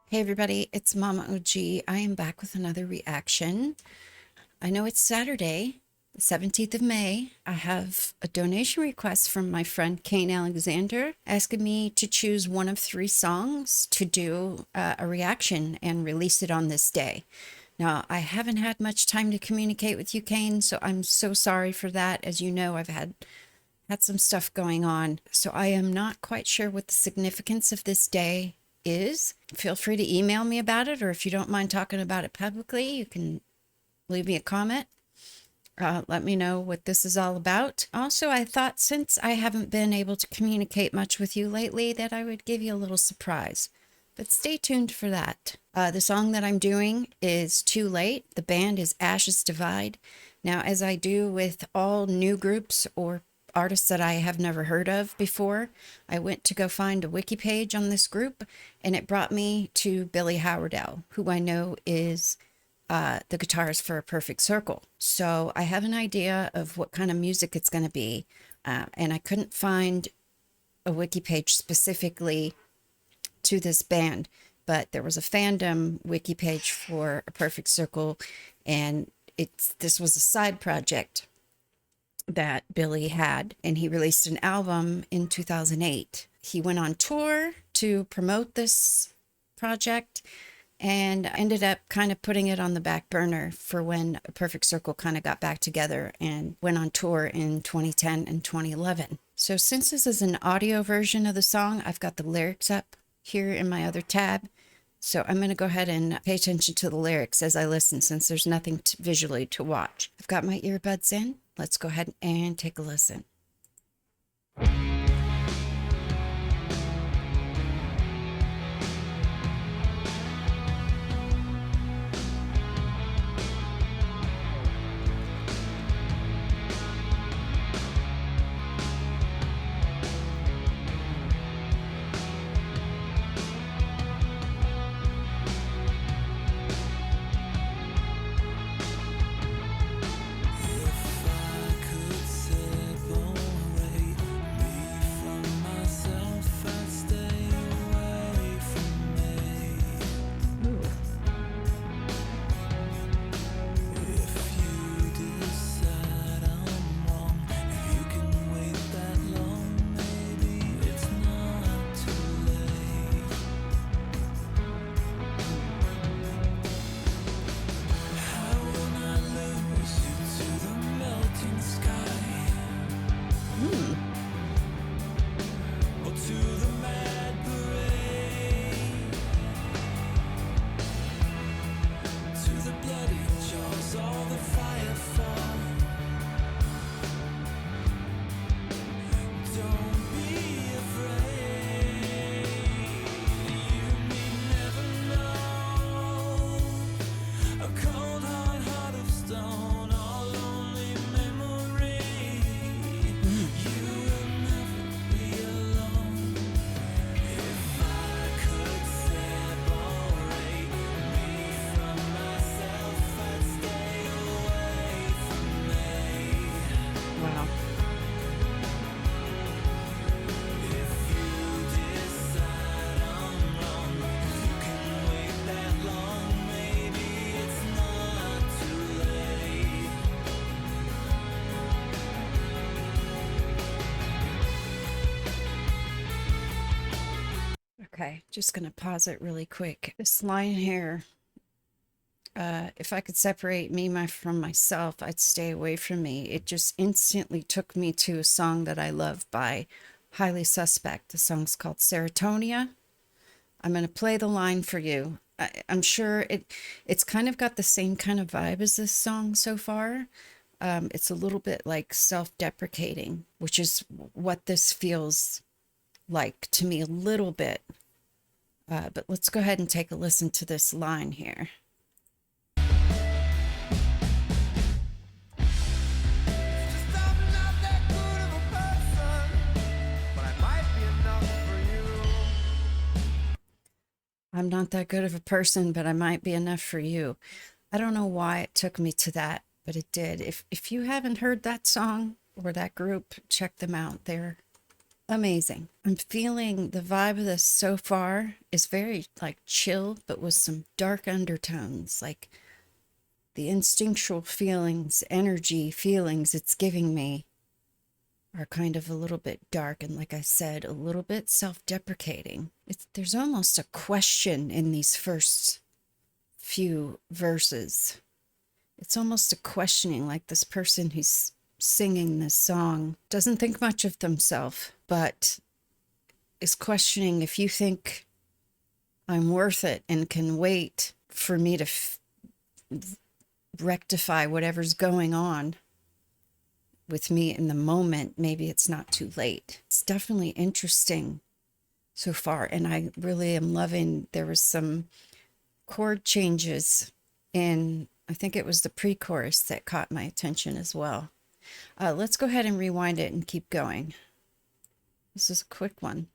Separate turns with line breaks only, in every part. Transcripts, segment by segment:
Hey everybody, it's MommaOG. I am back with another reaction. I know it's Saturday, the 17th of May. I have a donation request from my friend Kane Alexander asking me to choose one of three songs to do a reaction and release it on this day. Now, I haven't had much time to communicate with you, Kane, so I'm so sorry for that. As you know, I've had some stuff going on, so I am not quite sure what the significance of this day is. Feel free to email me about it, or if you don't mind talking about it publicly, you can leave me a comment. Let me know what this is all about. Also, I thought since I haven't been able to communicate much with you lately that I would give you a little surprise. But stay tuned for that. The song that I'm doing is Too Late. The band is Ashes Divide. Now, as I do with all new groups or artists that I have never heard of before, I went to go find a wiki page on this group, and it brought me to Billy Howardell, who I know is the guitarist for A Perfect Circle. So I have an idea of what kind of music it's going to be, and I couldn't find a wiki page specifically to this band, but there was a fandom wiki page for A Perfect Circle, and this was a side project that Billy had, and he released an album in 2008. He went on tour to promote this project and ended up kind of putting it on the back burner for when A Perfect Circle kind of got back together and went on tour in 2010 and 2011. So since this is an audio version of the song, I've got the lyrics up here in my other tab. So I'm going to go ahead and pay attention to the lyrics as I listen, since there's nothing visually to watch. I've got my earbuds in. Let's go ahead and take a listen. Wow. Okay, just going to pause it really quick. This line here, if I could separate me from myself, I'd stay away from me. It just instantly took me to a song that I love by Highly Suspect. The song's called Serotonia. I'm going to play the line for you. I'm sure it's kind of got the same kind of vibe as this song so far. It's a little bit like self-deprecating, which is what this feels like to me a little bit. But let's go ahead and take a listen to this line here. I'm not that good of a person, but I might be enough for you. I don't know why it took me to that, but it did. If you haven't heard that song or that group, check them out. They're amazing. I'm feeling the vibe of this so far is very like chill, but with some dark undertones, like the instinctual feelings, energy feelings it's giving me are kind of a little bit dark and, like I said, a little bit self-deprecating. There's almost a question in these first few verses. It's almost a questioning, like this person who's singing this song doesn't think much of themselves, but is questioning, if you think I'm worth it and can wait for me to rectify whatever's going on with me in the moment, maybe it's not too late. It's definitely interesting so far, and I really am loving, there was some chord changes in, I think it was the pre-chorus that caught my attention as well. Let's go ahead and rewind it and keep going. This is a quick one.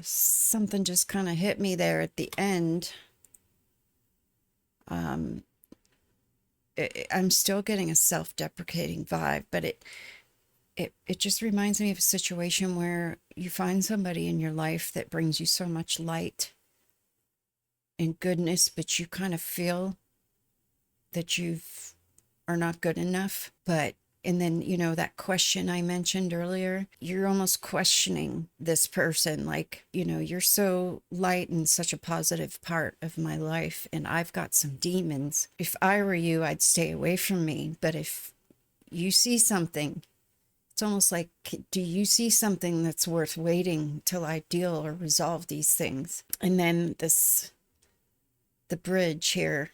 Something just kind of hit me there at the end. I'm still getting a self-deprecating vibe, but it just reminds me of a situation where you find somebody in your life that brings you so much light and goodness, but you kind of feel that you are not good enough. And then, you know, that question I mentioned earlier, you're almost questioning this person, like, you know, you're so light and such a positive part of my life, and I've got some demons. If I were you, I'd stay away from me. But if you see something, it's almost like, do you see something that's worth waiting till I deal or resolve these things? And then the bridge here,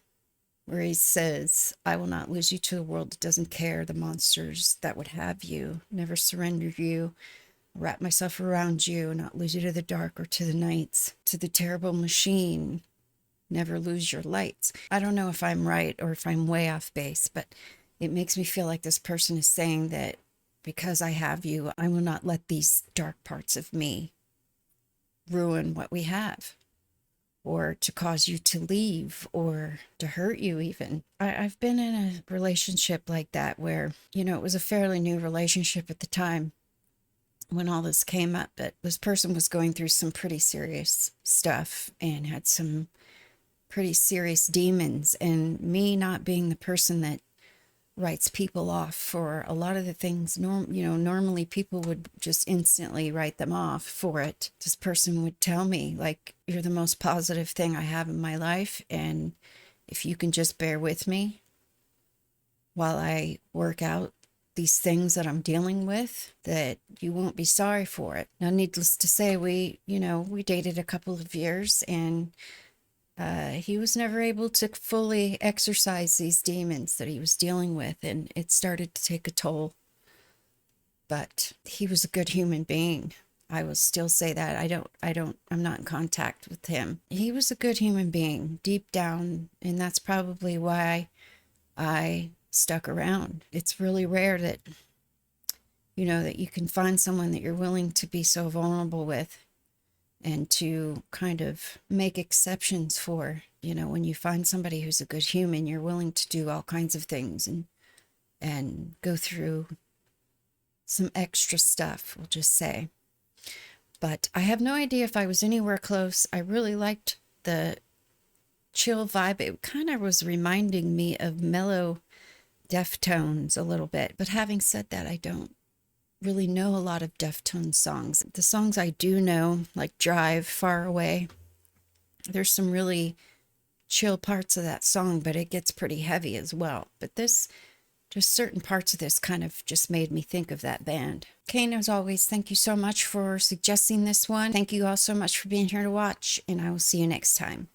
where he says, I will not lose you to the world that doesn't care, the monsters that would have you, never surrender you, wrap myself around you, not lose you to the dark or to the nights, to the terrible machine, never lose your lights. I don't know if I'm right or if I'm way off base, but it makes me feel like this person is saying that because I have you, I will not let these dark parts of me ruin what we have. or to cause you to leave or to hurt you even. I've been in a relationship like that where, it was a fairly new relationship at the time when all this came up, but this person was going through some pretty serious stuff and had some pretty serious demons. And me not being the person that writes people off for a lot of the things normally people would just instantly write them off for it, this person would tell me, like, you're the most positive thing I have in my life, and if you can just bear with me while I work out these things that I'm dealing with, that you won't be sorry for it. Now, needless to say, we dated a couple of years, and he was never able to fully exorcise these demons that he was dealing with, and it started to take a toll. But he was a good human being. I will still say that. I'm not in contact with him. He was a good human being deep down, and that's probably why I stuck around. It's really rare that, that you can find someone that you're willing to be so vulnerable with and to kind of make exceptions for. When you find somebody who's a good human, you're willing to do all kinds of things and go through some extra stuff, we'll just say. But I have no idea if I was anywhere close. I really liked the chill vibe. It kind of was reminding me of mellow Deftones a little bit. But having said that, I don't really know a lot of Deftones songs. The songs I do know, like Drive, Far Away, there's some really chill parts of that song, but it gets pretty heavy as well. But just certain parts of this kind of just made me think of that band. Kane, as always, thank you so much for suggesting this one. Thank you all so much for being here to watch, and I will see you next time.